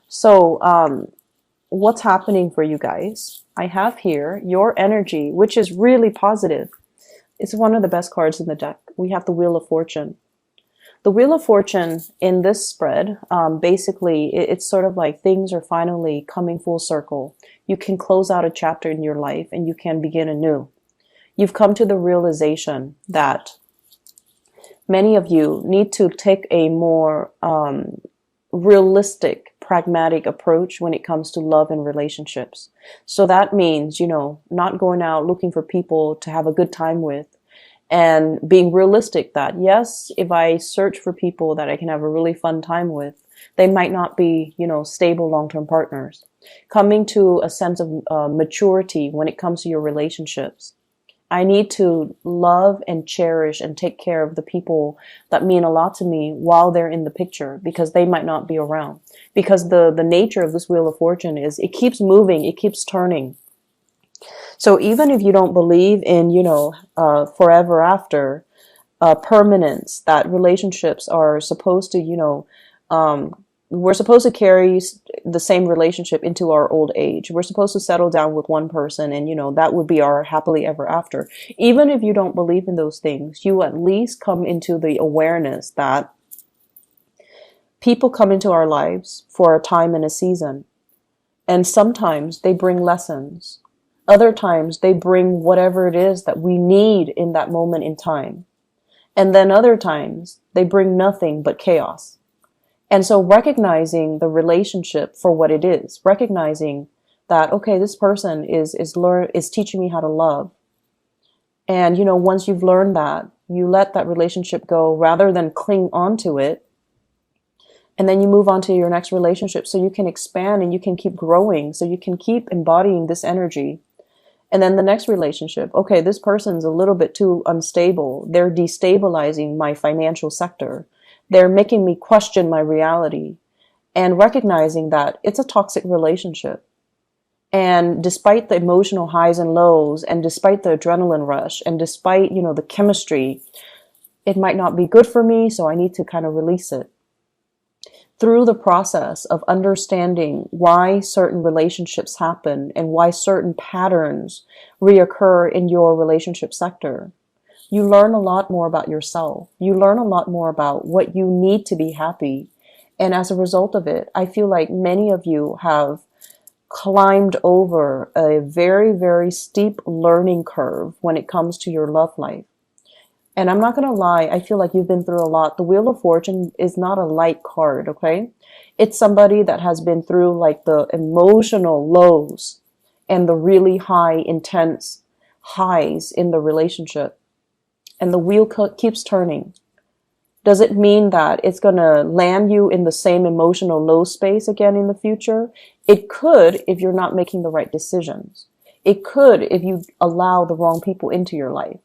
So, what's happening for you guys? I have here your energy, which is really positive. It's one of the best cards in the deck. We have the Wheel of Fortune. The Wheel of Fortune in this spread, basically, it's sort of like things are finally coming full circle. You can close out a chapter in your life and you can begin anew. You've come to the realization that many of you need to take a more realistic, pragmatic approach when it comes to love and relationships. So that means, not going out looking for people to have a good time with, and being realistic that, yes, if I search for people that I can have a really fun time with, they might not be, stable long-term partners. Coming to a sense of maturity when it comes to your relationships. I need to love and cherish and take care of the people that mean a lot to me while they're in the picture, because they might not be around. Because the nature of this Wheel of Fortune is it keeps moving, it keeps turning. So even if you don't believe in, forever after, permanence, that relationships are supposed to, we're supposed to carry the same relationship into our old age. We're supposed to settle down with one person and, that would be our happily ever after. Even if you don't believe in those things, you at least come into the awareness that people come into our lives for a time and a season. And sometimes they bring lessons. Other times they bring whatever it is that we need in that moment in time. And then other times they bring nothing but chaos. And so recognizing the relationship for what it is, recognizing that, okay, this person is teaching me how to love. And, once you've learned that, you let that relationship go rather than cling onto it. And then you move on to your next relationship so you can expand and you can keep growing, so you can keep embodying this energy. And then the next relationship, okay, this person's a little bit too unstable. They're destabilizing my financial sector. They're making me question my reality, and recognizing that it's a toxic relationship. And despite the emotional highs and lows, and despite the adrenaline rush, and despite, the chemistry, it might not be good for me, so I need to kind of release it. Through the process of understanding why certain relationships happen and why certain patterns reoccur in your relationship sector, you learn a lot more about yourself. You learn a lot more about what you need to be happy. And as a result of it, I feel like many of you have climbed over a very, very steep learning curve when it comes to your love life. And I'm not going to lie, I feel like you've been through a lot. The Wheel of Fortune is not a light card, okay? It's somebody that has been through like the emotional lows and the really high, intense highs in the relationship. And the wheel keeps turning. Does it mean that it's going to land you in the same emotional low space again in the future? It could if you're not making the right decisions. It could if you allow the wrong people into your life.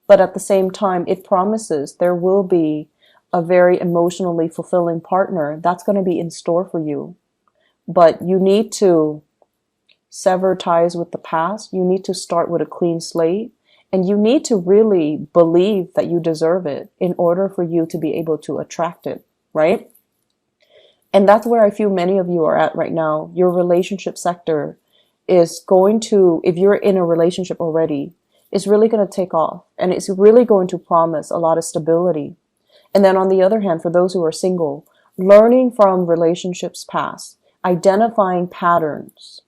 But at the same time, it promises there will be a very emotionally fulfilling partner that's going to be in store for you. But you need to sever ties with the past. You need to start with a clean slate. And you need to really believe that you deserve it in order for you to be able to attract it, right? And that's where I feel many of you are at right now. Your relationship sector is going to, if you're in a relationship already, is really going to take off. And it's really going to promise a lot of stability. And then on the other hand, for those who are single, learning from relationships past, identifying patterns,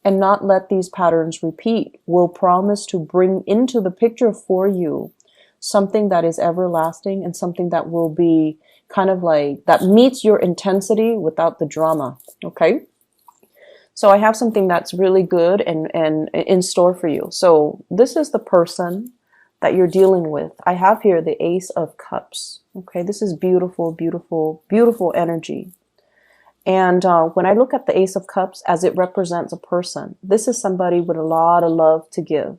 and not let these patterns repeat will promise to bring into the picture for you something that is everlasting and something that will be kind of like, that meets your intensity without the drama, okay? So I have something that's really good and in store for you. So this is the person that you're dealing with. I have here the Ace of Cups, okay? This is beautiful, beautiful, beautiful energy. And when I look at the Ace of Cups as it represents a person, this is somebody with a lot of love to give.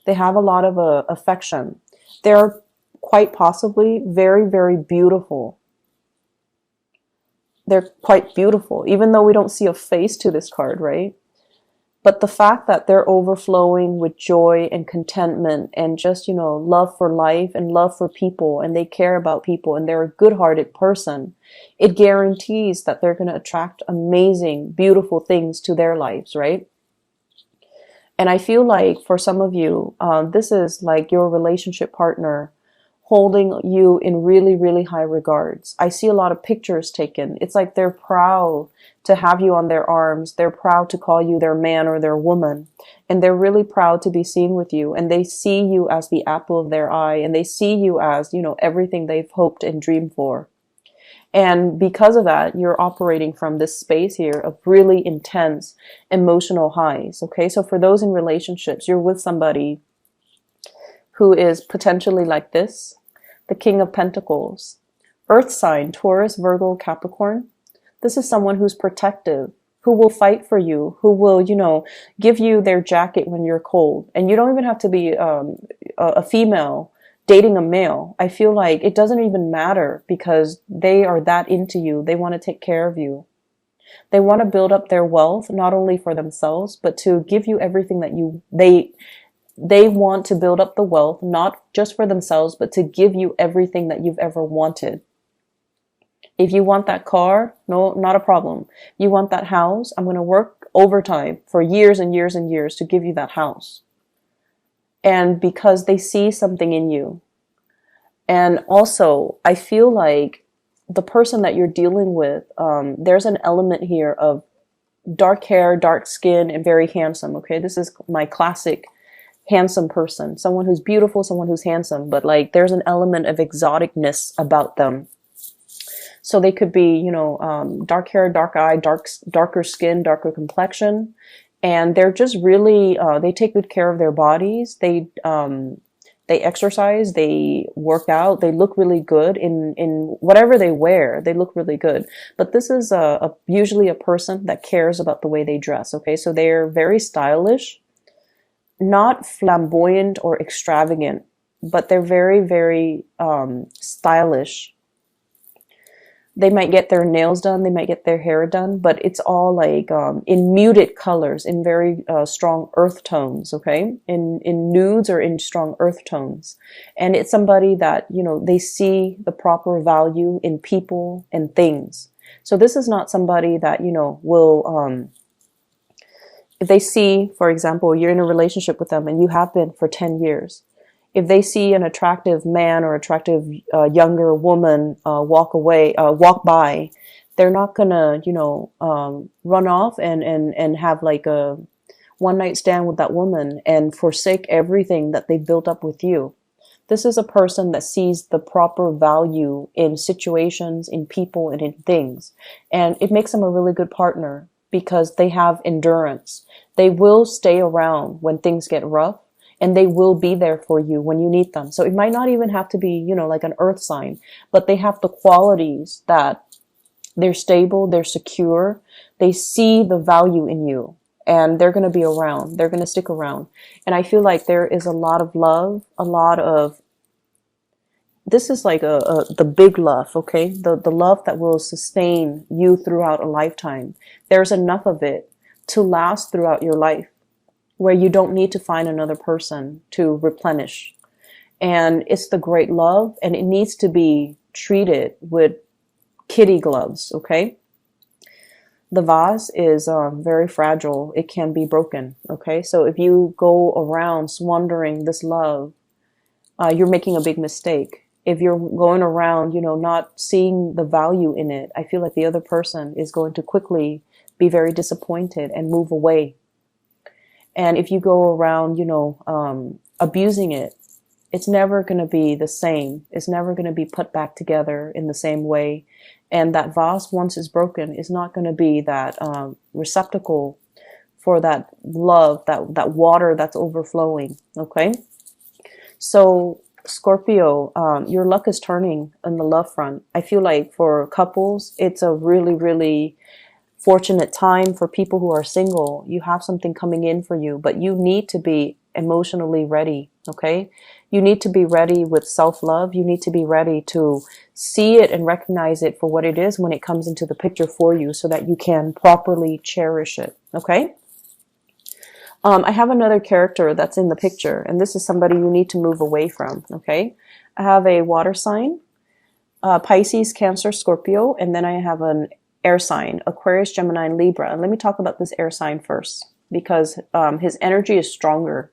They have a lot of affection. They're quite possibly very, very beautiful. They're quite beautiful, even though we don't see a face to this card, right? But the fact that they're overflowing with joy and contentment and just, love for life and love for people, and they care about people, and they're a good-hearted person, it guarantees that they're going to attract amazing, beautiful things to their lives, right? And I feel like for some of you, this is like your relationship partner holding you in really, really high regards. I see a lot of pictures taken. It's like they're proud to have you on their arms. They're proud to call you their man or their woman. And they're really proud to be seen with you. And they see you as the apple of their eye. And they see you as, everything they've hoped and dreamed for. And because of that, you're operating from this space here of really intense emotional highs. Okay. So for those in relationships, you're with somebody who is potentially like this, the King of Pentacles, Earth sign, Taurus, Virgo, Capricorn. This is someone who's protective, who will fight for you, who will, give you their jacket when you're cold. And you don't even have to be a female dating a male. I feel like it doesn't even matter because they are that into you. They want to take care of you. They want to build up their wealth, not only for themselves, but to give you everything that they want to build up the wealth, not just for themselves, but to give you everything that you've ever wanted. If you want that car, no, not a problem. You want that house, I'm going to work overtime for years and years and years to give you that house. And because they see something in you. And also, I feel like the person that you're dealing with, there's an element here of dark hair, dark skin, and very handsome. Okay, this is my classic handsome person, someone who's beautiful, someone who's handsome, but like there's an element of exoticness about them. So they could be, dark hair, dark eye, darker skin, darker complexion. And they're just really, they take good care of their bodies. They exercise, they work out, they look really good in whatever they wear. They look really good. But this is usually a person that cares about the way they dress. Okay. So they're very stylish, not flamboyant or extravagant, but they're very, very, stylish. They might get their nails done, they might get their hair done, but it's all like in muted colors, in very strong earth tones, okay? In nudes or in strong earth tones. And it's somebody that, they see the proper value in people and things. So this is not somebody that, will, if they see, for example, you're in a relationship with them and you have been for 10 years. If they see an attractive man or attractive younger woman walk by, they're not gonna, run off and have like a one night stand with that woman and forsake everything that they built up with you. This is a person that sees the proper value in situations, in people, and in things. And it makes them a really good partner because they have endurance. They will stay around when things get rough. And they will be there for you when you need them. So it might not even have to be, like an earth sign, but they have the qualities that they're stable, they're secure, they see the value in you, and they're going to be around. They're going to stick around. And I feel like there is a lot of love, this is like the big love, okay? The love that will sustain you throughout a lifetime. There's enough of it to last throughout your life, where you don't need to find another person to replenish. And it's the great love, and it needs to be treated with kitty gloves, okay? The vase is very fragile. It can be broken, okay? So if you go around squandering this love, you're making a big mistake. If you're going around, not seeing the value in it, I feel like the other person is going to quickly be very disappointed and move away. And if you go around, abusing it, it's never going to be the same. It's never going to be put back together in the same way. And that vase, once it's broken, is not going to be that receptacle for that love, that water that's overflowing. Okay. So Scorpio, your luck is turning on the love front. I feel like for couples, it's a really, really fortunate time. For people who are single, you have something coming in for you, but you need to be emotionally ready. Okay. You need to be ready with self-love. You need to be ready to see it and recognize it for what it is when it comes into the picture for you, so that you can properly cherish it. Okay. I have another character that's in the picture, and this is somebody you need to move away from, okay? I have a water sign, Pisces, Cancer, Scorpio, and then I have an air sign, Aquarius, Gemini, and Libra. And let me talk about this air sign first, because his energy is stronger.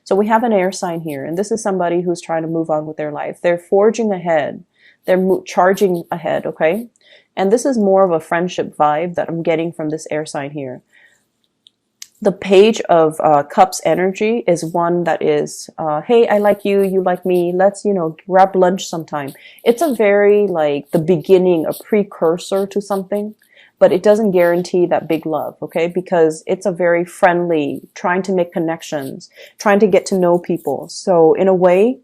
So we have an air sign here, and this is somebody who's trying to move on with their life. They're forging ahead. They're charging ahead, okay? And this is more of a friendship vibe that I'm getting from this air sign here. The Page of Cups energy is one that is, hey, I like you, you like me, let's, grab lunch sometime. It's a very, like, the beginning, a precursor to something, but it doesn't guarantee that big love, okay? Because it's a very friendly, trying to make connections, trying to get to know people. So in a way,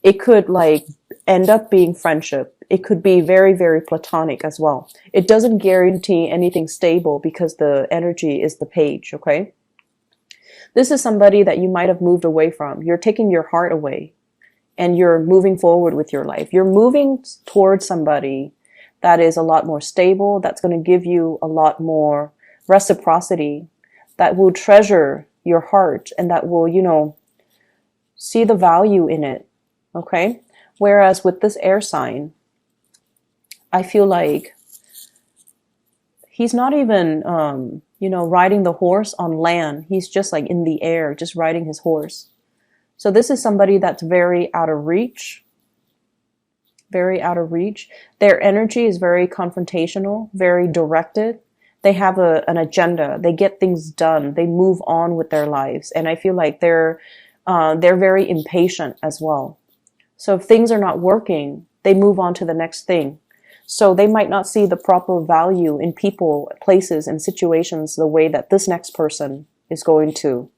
it could, like, end up being friendship. It could be very, very platonic as well. It doesn't guarantee anything stable because the energy is the Page, okay? This is somebody that you might have moved away from. You're taking your heart away and you're moving forward with your life. You're moving towards somebody that is a lot more stable, that's going to give you a lot more reciprocity, that will treasure your heart and that will, see the value in it. Okay? Whereas with this air sign, I feel like he's not even, riding the horse on land. He's just like in the air, just riding his horse. So this is somebody that's very out of reach. Very out of reach. Their energy is very confrontational, very directed. They have an agenda. They get things done. They move on with their lives. And I feel like they're very impatient as well. So if things are not working, they move on to the next thing. So they might not see the proper value in people, places, and situations the way that this next person is going to.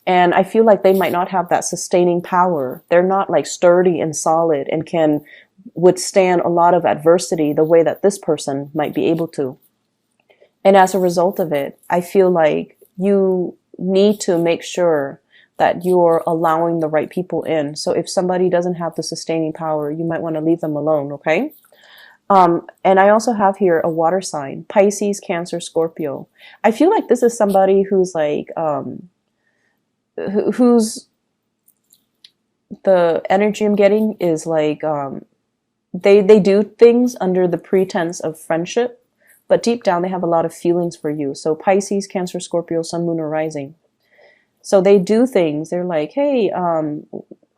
And I feel like they might not have that sustaining power. They're not like sturdy and solid and can withstand a lot of adversity the way that this person might be able to. And as a result of it, I feel like you need to make sure that you're allowing the right people in. So if somebody doesn't have the sustaining power, you might want to leave them alone, okay? And I also have here a water sign, Pisces, Cancer, Scorpio. I feel like this is somebody who's like, who's the energy I'm getting is like, they do things under the pretense of friendship, but deep down they have a lot of feelings for you. So Pisces, Cancer, Scorpio, Sun, Moon, or Rising. So they do things. They're like, hey,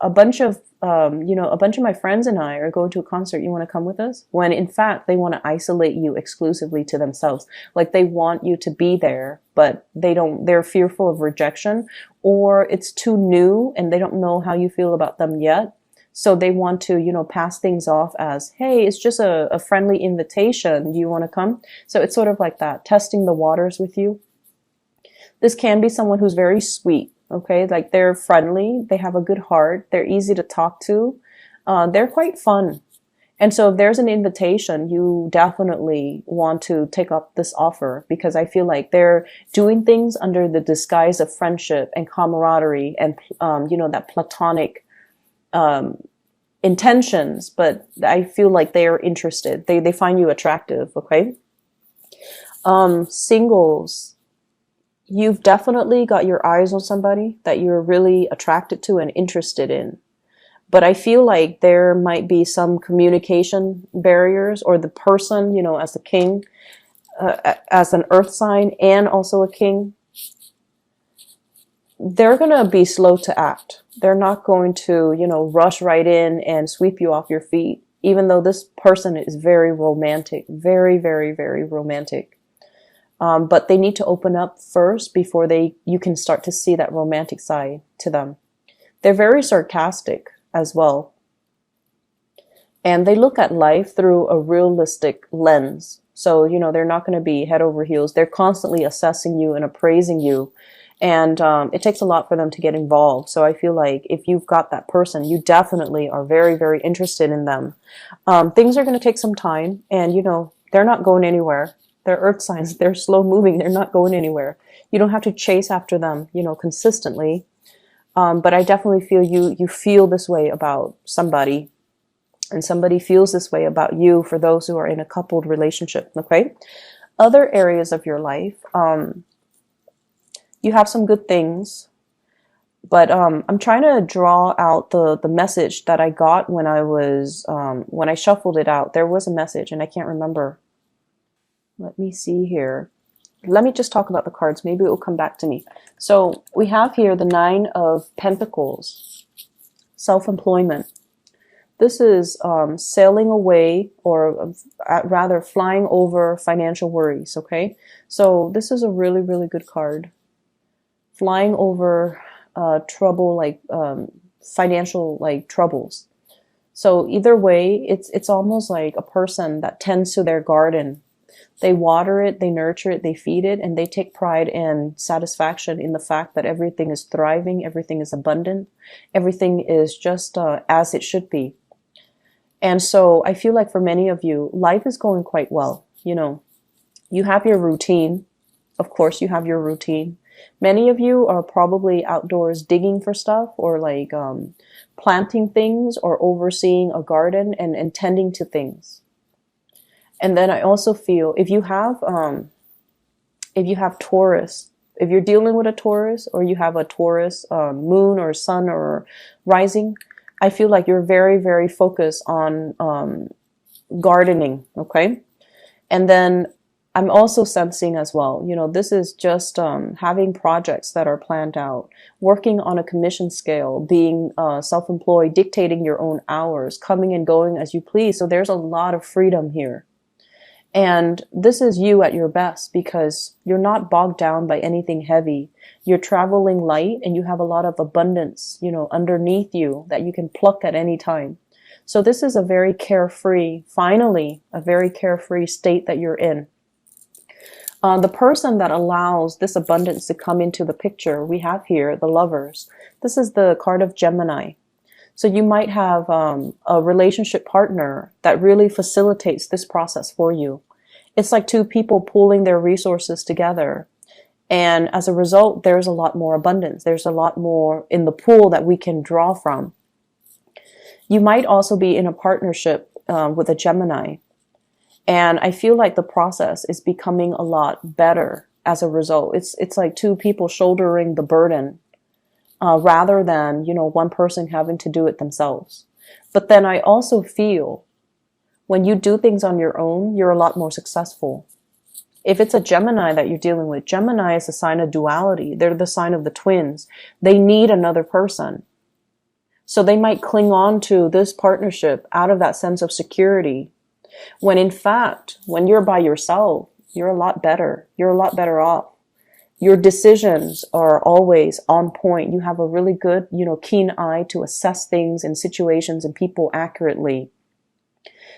a bunch of my friends and I are going to a concert. You want to come with us? When in fact, they want to isolate you exclusively to themselves. Like they want you to be there, but they're fearful of rejection, or it's too new and they don't know how you feel about them yet. So they want to, pass things off as, hey, it's just a friendly invitation. Do you want to come? So it's sort of like that, testing the waters with you. This can be someone who's very sweet. Okay, like they're friendly, they have a good heart, they're easy to talk to, they're quite fun. And so if there's an invitation, you definitely want to take up this offer, because I feel like they're doing things under the disguise of friendship and camaraderie and, that platonic intentions, but I feel like they are interested. They find you attractive, okay? Singles. You've definitely got your eyes on somebody that you're really attracted to and interested in. But I feel like there might be some communication barriers, or the person, as a king, as an earth sign and also a king, they're going to be slow to act. They're not going to, rush right in and sweep you off your feet, even though this person is very romantic, very, very, very romantic. But they need to open up first before you can start to see that romantic side to them. They're very sarcastic as well. And they look at life through a realistic lens. So, they're not going to be head over heels. They're constantly assessing you and appraising you. And it takes a lot for them to get involved. So I feel like if you've got that person, you definitely are very, very interested in them. Things are going to take some time, and, they're not going anywhere. They're earth signs. They're slow moving. They're not going anywhere. You don't have to chase after them, consistently. But I definitely feel you feel this way about somebody, and somebody feels this way about you for those who are in a coupled relationship. Okay. Other areas of your life, You have some good things, but I'm trying to draw out the message that I got when I was when I shuffled it out. There was a message, and I can't remember. Let me see here. Let me just talk about the cards. Maybe it will come back to me. So we have here the Nine of Pentacles, self-employment. This is sailing away, or rather flying over financial worries, okay? So this is a really, really good card. Flying over trouble, like financial like troubles. So either way, it's almost like a person that tends to their garden. They water it, they nurture it, they feed it, and they take pride and satisfaction in the fact that everything is thriving, everything is abundant, everything is just as it should be. And so I feel like for many of you, life is going quite well. You know, you have your routine. Of course, you have your routine. Many of you are probably outdoors digging for stuff, or like planting things, or overseeing a garden and tending to things. And then I also feel if you have Taurus, if you're dealing with a Taurus, or you have a Taurus moon or sun or rising, I feel like you're very, very focused on gardening, okay? And then I'm also sensing as well, you know, this is just having projects that are planned out, working on a commission scale, being self-employed, dictating your own hours, coming and going as you please. So there's a lot of freedom here. And this is you at your best, because you're not bogged down by anything heavy. You're traveling light, and you have a lot of abundance, you know, underneath you that you can pluck at any time. So this is a very carefree, finally, a very carefree state that you're in. The person that allows this abundance to come into the picture, we have here the Lovers. This is the card of Gemini. So you might have a relationship partner that really facilitates this process for you. It's like two people pooling their resources together. And as a result, there's a lot more abundance. There's a lot more in the pool that we can draw from. You might also be in a partnership with a Gemini. And I feel like the process is becoming a lot better as a result. It's like two people shouldering the burden. Rather than, you know, one person having to do it themselves. But then I also feel when you do things on your own, you're a lot more successful. If it's a Gemini that you're dealing with, Gemini is a sign of duality. They're the sign of the twins. They need another person. So they might cling on to this partnership out of that sense of security. When in fact, when you're by yourself, you're a lot better. You're a lot better off. Your decisions are always on point. You have a really good, you know, keen eye to assess things and situations and people accurately.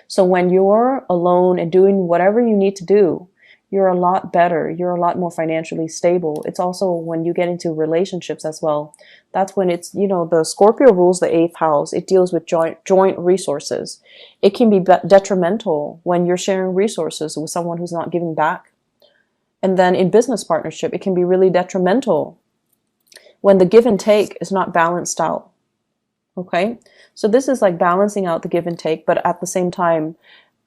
So when you're alone and doing whatever you need to do, you're a lot better. You're a lot more financially stable. It's also when you get into relationships as well. That's when it's, you know, the Scorpio rules the 8th house. It deals with joint resources. It can be detrimental when you're sharing resources with someone who's not giving back. And then in business partnership, it can be really detrimental when the give and take is not balanced out. Okay? So this is like balancing out the give and take, but at the same time,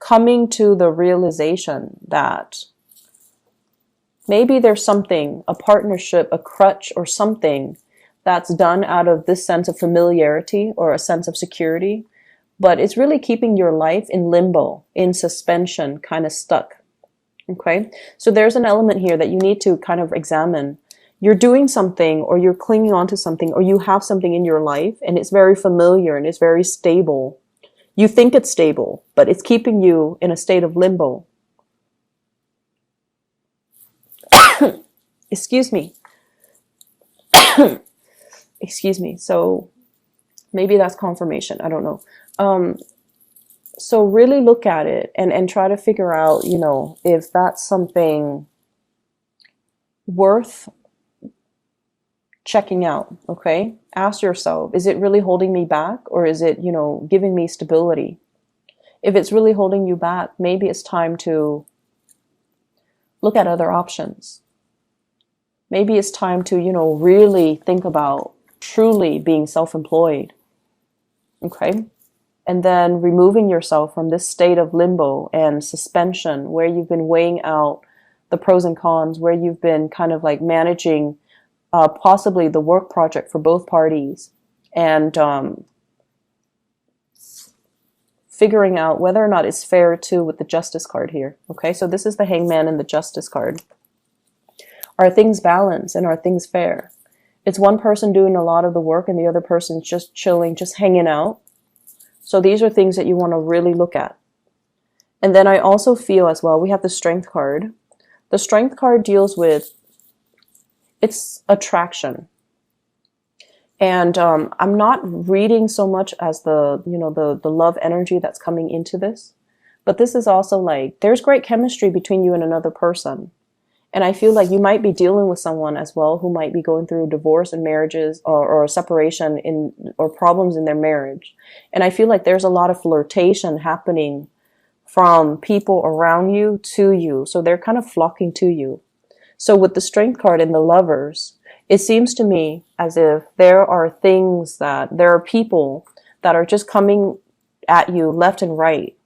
coming to the realization that maybe there's something, a partnership, a crutch, or something that's done out of this sense of familiarity or a sense of security, but it's really keeping your life in limbo, in suspension, kind of stuck. Okay, so there's an element here that you need to kind of examine. You're doing something, or you're clinging on to something, or you have something in your life and it's very familiar and it's very stable. You think it's stable, but it's keeping you in a state of limbo. Excuse me. Excuse me. So maybe that's confirmation. I don't know. So really look at it and try to figure out, you know, if that's something worth checking out, okay? Ask yourself, is it really holding me back, or is it, you know, giving me stability? If it's really holding you back, maybe it's time to look at other options. Maybe it's time to, you know, really think about truly being self-employed, okay? And then removing yourself from this state of limbo and suspension where you've been weighing out the pros and cons, where you've been kind of like managing possibly the work project for both parties, and figuring out whether or not it's fair too with the Justice card here. Okay, so this is the Hangman and the Justice card. Are things balanced and are things fair? It's one person doing a lot of the work and the other person's just chilling, just hanging out. So these are things that you want to really look at. And then I also feel as well, we have the Strength card. The Strength card deals with, it's attraction. And I'm not reading so much as the, you know, the love energy that's coming into this. But this is also like, there's great chemistry between you and another person. And I feel like you might be dealing with someone as well who might be going through divorce and marriages, or separation in, or problems in their marriage. And I feel like there's a lot of flirtation happening from people around you to you. So they're kind of flocking to you. So with the Strength card and the Lovers, it seems to me as if there are people that are just coming at you left and right.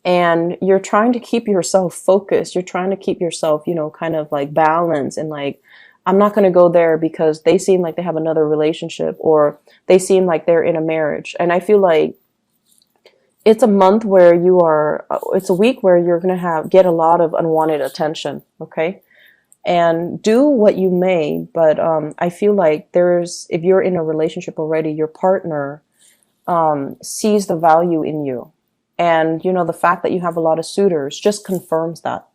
And you're trying to keep yourself focused. You're trying to keep yourself, you know, kind of like balanced, and like, I'm not going to go there because they seem like they have another relationship, or they seem like they're in a marriage. And I feel like it's a month where it's a week where you're going to get a lot of unwanted attention. Okay. And do what you may, but I feel like if you're in a relationship already, your partner sees the value in you. And, you know, the fact that you have a lot of suitors just confirms that.